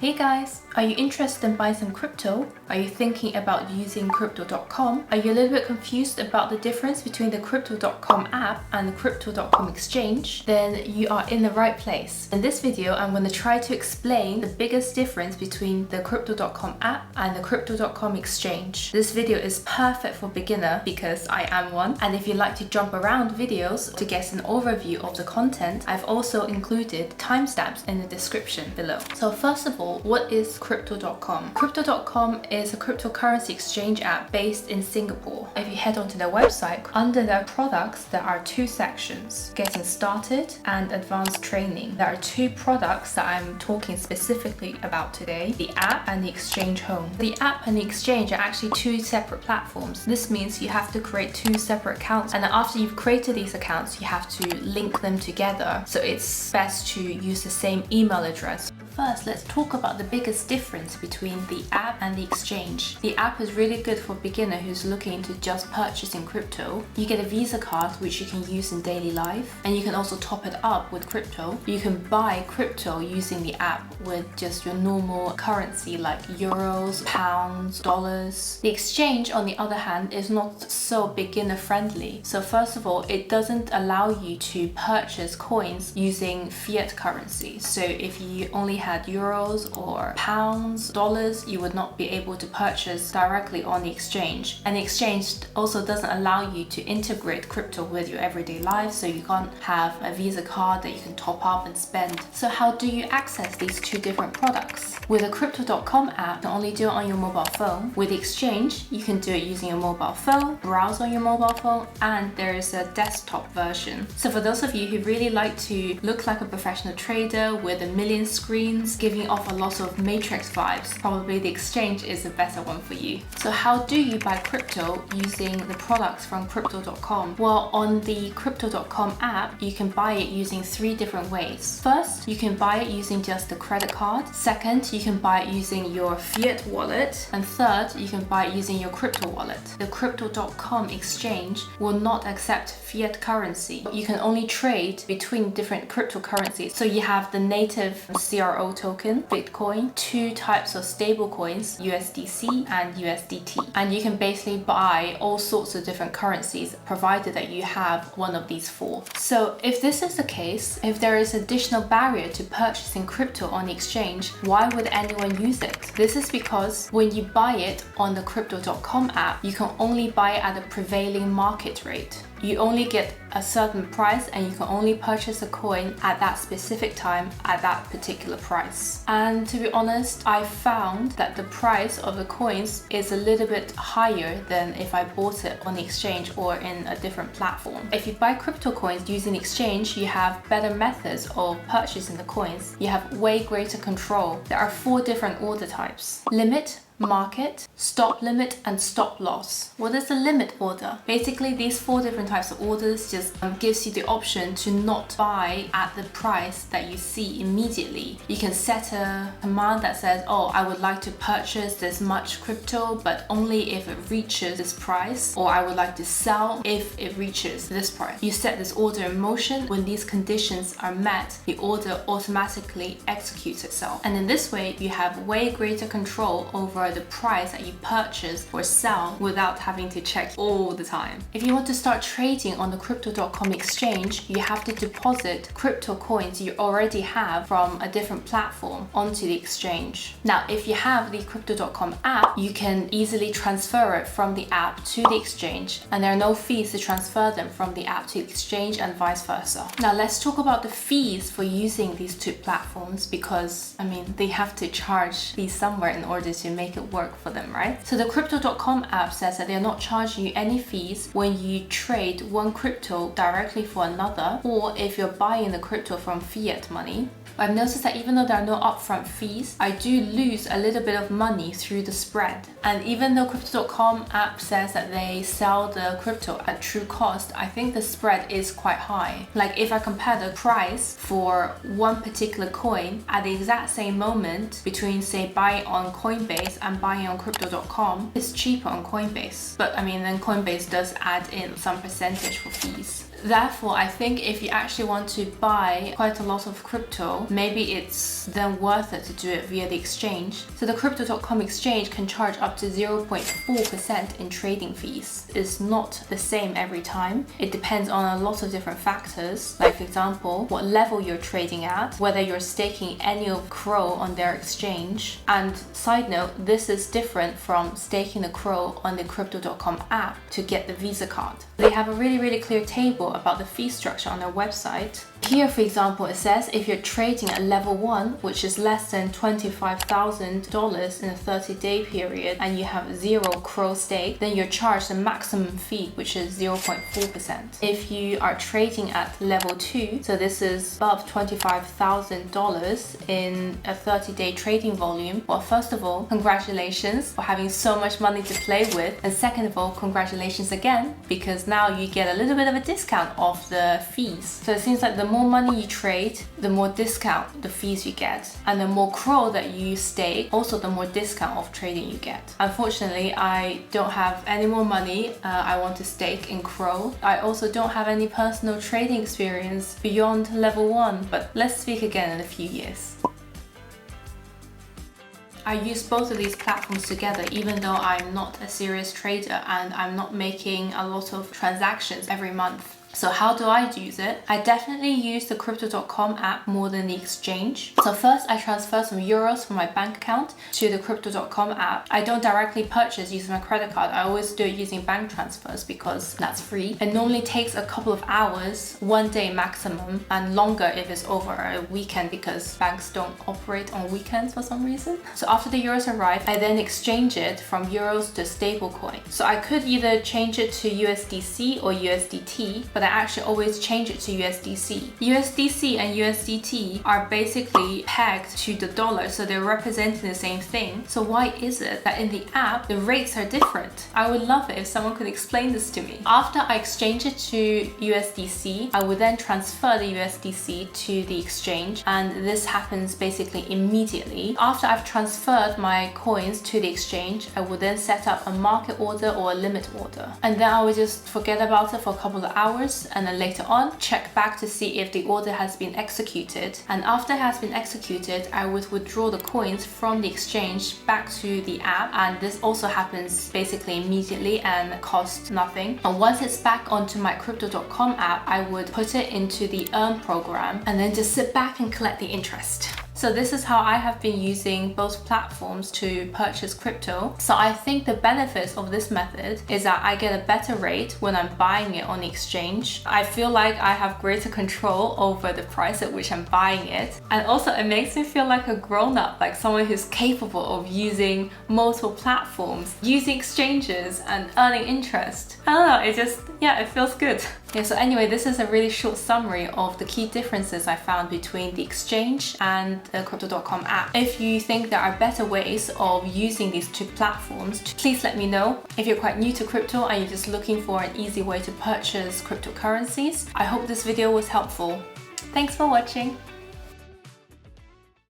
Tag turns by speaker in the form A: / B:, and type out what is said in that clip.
A: Hey guys, are you interested in buying some crypto? Are you thinking about using crypto.com? Are you a little bit confused about the difference between the crypto.com app and the crypto.com exchange? Then you are in the right place. In this video, I'm going to try to explain the biggest difference between the crypto.com app and the crypto.com exchange. This video is perfect for beginner because I am one. And if you like to jump around videos to get an overview of the content, I've also included timestamps in the description below. So first of all, what is crypto.com? Crypto.com is a cryptocurrency exchange app based in Singapore. If you head onto their website, under their products, there are two sections, getting started and advanced training. There are two products that I'm talking specifically about today, the app and the exchange home. The app and the exchange are actually two separate platforms. This means you have to create two separate accounts, and after you've created these accounts, you have to link them together. So it's best to use the same email address. First, let's talk about the biggest difference between the app and the exchange. The app is really good for a beginner who's looking into just purchasing crypto. You get a Visa card which you can use in daily life, and you can also top it up with crypto. You can buy crypto using the app with just your normal currency like euros, pounds, dollars. The exchange, on the other hand, is not so beginner friendly. So first of all, it doesn't allow you to purchase coins using fiat currency. So if you only had euros or pounds, dollars, you would not be able to purchase directly on the exchange. And the exchange also doesn't allow you to integrate crypto with your everyday life, so you can't have a Visa card that you can top up and spend. So how do you access these two different products? With a crypto.com app, you can only do it on your mobile phone. With the exchange, you can do it using your mobile phone, browse on your mobile phone, and there is a desktop version. So for those of you who really like to look like a professional trader with a million screens, giving off a lot of matrix vibes, probably the exchange is a better one for you. So how do you buy crypto using the products from crypto.com? Well, on the crypto.com app, you can buy it using three different ways. First, you can buy it using just a credit card. Second, you can buy it using your fiat wallet. And third, you can buy it using your crypto wallet. The crypto.com exchange will not accept fiat currency. You can only trade between different cryptocurrencies. So you have the native CRO token, Bitcoin, two types of stable coins, USDC and USDT. And you can basically buy all sorts of different currencies provided that you have one of these four. So if this is the case, if there is additional barrier to purchasing crypto on the exchange, why would anyone use it? This is because when you buy it on the crypto.com app, you can only buy it at a prevailing market rate. You only get a certain price and you can only purchase a coin at that specific time at that particular price. And to be honest, I found that the price of the coins is a little bit higher than if I bought it on the exchange or in a different platform. If you buy crypto coins using the exchange, you have better methods of purchasing the coins. You have way greater control. There are four different order types: limit, market, stop limit, and stop loss. What is a limit order? Basically, these four different types of orders just gives you the option to not buy at the price that you see immediately. You can set a command that says, oh, I would like to purchase this much crypto, but only if it reaches this price, or I would like to sell if it reaches this price. You set this order in motion. When these conditions are met, the order automatically executes itself. And in this way, you have way greater control over the price that you purchase or sell without having to check all the time. If you want to start trading on the crypto.com exchange, you have to deposit crypto coins you already have from a different platform onto the exchange. Now, if you have the crypto.com app, you can easily transfer it from the app to the exchange, and there are no fees to transfer them from the app to the exchange and vice versa. Now, let's talk about the fees for using these two platforms, because they have to charge fees somewhere in order to make it work for them, right? So the crypto.com app says that they're not charging you any fees when you trade one crypto directly for another, or if you're buying the crypto from fiat money. I've noticed that even though there are no upfront fees, I do lose a little bit of money through the spread. And even though crypto.com app says that they sell the crypto at true cost, I think the spread is quite high. Like if I compare the price for one particular coin at the exact same moment between, say, buying on Coinbase and buying on crypto.com is cheaper on Coinbase. But I mean, then Coinbase does add in some percentage for fees. Therefore, I think if you actually want to buy quite a lot of crypto, maybe it's then worth it to do it via the exchange. So the crypto.com exchange can charge up to 0.4% in trading fees. It's not the same every time. It depends on a lot of different factors, like for example, what level you're trading at, whether you're staking any of Crow on their exchange. And side note, this is different from staking the Crow on the crypto.com app to get the Visa card. They have a really clear table about the fee structure on their website. Here, for example, it says if you're trading at level 1, which is less than $25,000 in a 30-day period, and you have 0 Crow stake, then you're charged a maximum fee, which is 0.4%. If you are trading at level 2, so this is above $25,000 in a 30-day trading volume, well, first of all, congratulations for having so much money to play with, and second of all, congratulations again, because now you get a little bit of a discount off the fees. So it seems like the more money you trade, the more discount the fees you get, and the more Crow that you stake, also the more discount of trading you get. Unfortunately, I don't have any more money I want to stake in Crow. I also don't have any personal trading experience beyond level 1, but let's speak again in a few years. I use both of these platforms together even though I'm not a serious trader and I'm not making a lot of transactions every month. So how do I use it? I definitely use the crypto.com app more than the exchange. So first I transfer some euros from my bank account to the crypto.com app. I don't directly purchase using my credit card. I always do it using bank transfers because that's free. It normally takes a couple of hours, 1 day maximum, and longer if it's over a weekend because banks don't operate on weekends for some reason. So after the euros arrive, I then exchange it from euros to stablecoin. So I could either change it to USDC or USDT, but I actually always change it to USDC. USDC and USDT are basically pegged to the dollar, so they're representing the same thing. So why is it that in the app, the rates are different? I would love it if someone could explain this to me. After I exchange it to USDC, I would then transfer the USDC to the exchange, and this happens basically immediately. After I've transferred my coins to the exchange, I would then set up a market order or a limit order. And then I would just forget about it for a couple of hours, and then later on check back to see if the order has been executed. And after it has been executed, I would withdraw the coins from the exchange back to the app, and this also happens basically immediately and costs nothing. And once it's back onto my crypto.com app, I would put it into the earn program and then just sit back and collect the interest. So this is how I have been using both platforms to purchase crypto. So I think the benefits of this method is that I get a better rate when I'm buying it on the exchange. I feel like I have greater control over the price at which I'm buying it. And also it makes me feel like a grown-up, like someone who's capable of using multiple platforms, using exchanges and earning interest. I don't know, it just, yeah, it feels good. Yeah, so anyway, this is a really short summary of the key differences I found between the exchange and the crypto.com app. If you think there are better ways of using these two platforms, please let me know. If you're quite new to crypto and you're just looking for an easy way to purchase cryptocurrencies, I hope this video was helpful. Thanks for watching.